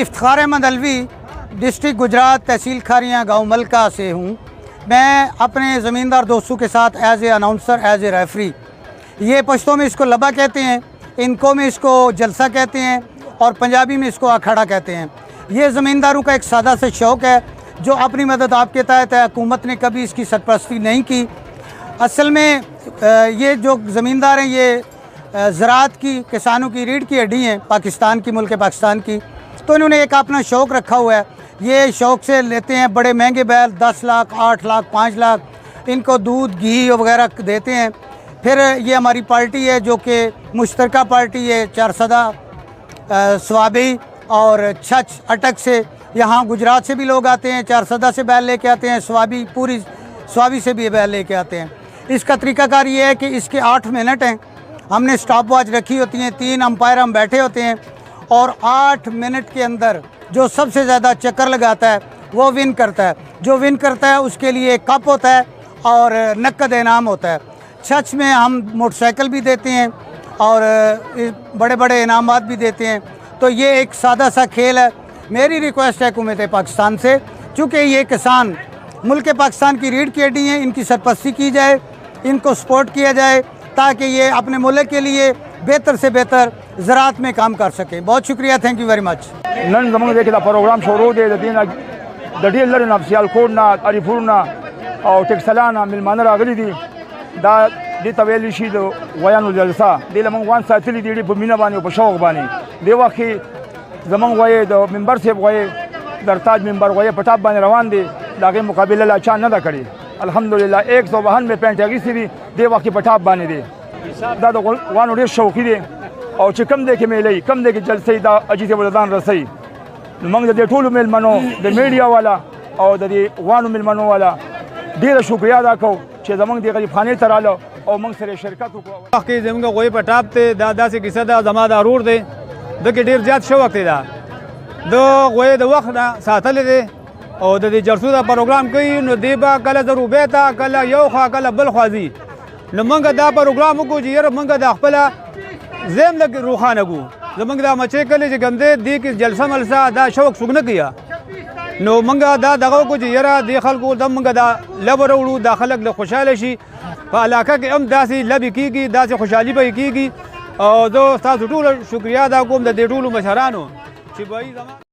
Iftikhar Ahmad Alvi district Gujarat तहसील खारियाँ गांव मलका से हूँ। मैं अपने ज़मींदार दोस्तों के साथ as a announcer as a referee, ये पश्तो में इसको लबा कहते हैं, इनको में इसको जलसा कहते हैं और पंजाबी में इसको अखाड़ा कहते हैं। ये ज़मींदारों का एक सादा से शौक़ है जो अपनी मदद आपके तहत है। हुकूमत ने कभी इसकी सरपरस्ती नहीं की। असल में ये जो ज़मींदार हैं ये ज़राअत की, किसानों की रीढ़ की हड्डी हैं पाकिस्तान की, मुल्क पाकिस्तान की। तो इन्होंने एक अपना शौक़ रखा हुआ है। ये शौक़ से लेते हैं बड़े महंगे बैल, 10 लाख, 8 लाख, 5 लाख। इनको दूध, घी वगैरह देते हैं। फिर ये हमारी पार्टी है जो कि मुश्तरका पार्टी है, चारसदा, स्वाबी और छछ अटक से। यहाँ गुजरात से भी लोग आते हैं, चारसदा से बैल लेके आते हैं, स्वाबी पूरी स्वाबी से भी बैल लेके आते हैं। इसका तरीकाकार ये है कि इसके 8 मिनट हैं, हमने स्टॉप वॉच रखी होती हैं, 3 अंपायर हम बैठे होते हैं और 8 मिनट के अंदर जो सबसे ज़्यादा चक्कर लगाता है वो विन करता है। जो विन करता है उसके लिए कप होता है और नकद इनाम होता है। छछ में हम मोटरसाइकिल भी देते हैं और बड़े बड़े इनामात भी देते हैं। तो ये एक सादा सा खेल है। मेरी रिक्वेस्ट है हुकूमत पाकिस्तान से, चूँकि ये किसान मुल्क पाकिस्तान की रीढ़ की हड्डी हैं, इनकी सरपरस्ती की जाए, इनको सपोर्ट किया जाए ताकि ये अपने मुल्क के लिए बेहतर से बेहतर ज़राअत में काम कर सकें। बहुत शुक्रिया, थैंक यू वेरी मच। नन जमंग देखे प्रोग्राम शुरू दे दड़ी लड़ना सियालकोट ना अरीपुर ना और टेक्सला ना मिलमाना रागली दी दा दी तवेली शीद वयान जलसा दे लमंग वन साथली दी बुमिना बानी उपशौक बानी देवा की जमंग वये दो मेंबर से वये दरताज मेंबर वये पटाप बानी रवान दे लागे मुकाबले ला चान ना करी। अल्हम्दुलिल्लाह 152 में पेंट अगी सी देवा की पटाप बानी दे दा दो वन उड़े शौकी दे और चिकम दे के मेले कम दे के जलसे दा अजी से वरदान रसई मंग दे टूल मिल मनो दे मीडिया वाला और दे वानु मिल मनो वाला ढेर शुक्रिया अदा को चे जमंग दे गरीब खाने तरालो और मंग सरे शिरकत को के जमंग गोई पटाप ते दादा से किसा दा जमा दारूर दे के ढेर ज्यादा शौक ते दा दो गोई द वक्त दा साथले दे और दे जरसू दा प्रोग्राम कोई नो देबा कल जरू बेता कल यो खा कल बल ख्वाजी न मंग दा प्रोग्राम को जी मंग दा खपला जेम लग रूखाना गु जमंग दा मचे कले जे गंदे दी कि जलसा मलसा दा शौक सुगन किया नो मंगा दा दगो को जी यरा दे खल को दम मंग दा लबरउलू दाखलक ल खुशहाल शी इलाका के अम दासी लबी की दासी खुशहाली पे की और दो साथ टूल शुक्रिया दा को दे टूल मशरानो चिबाई जमा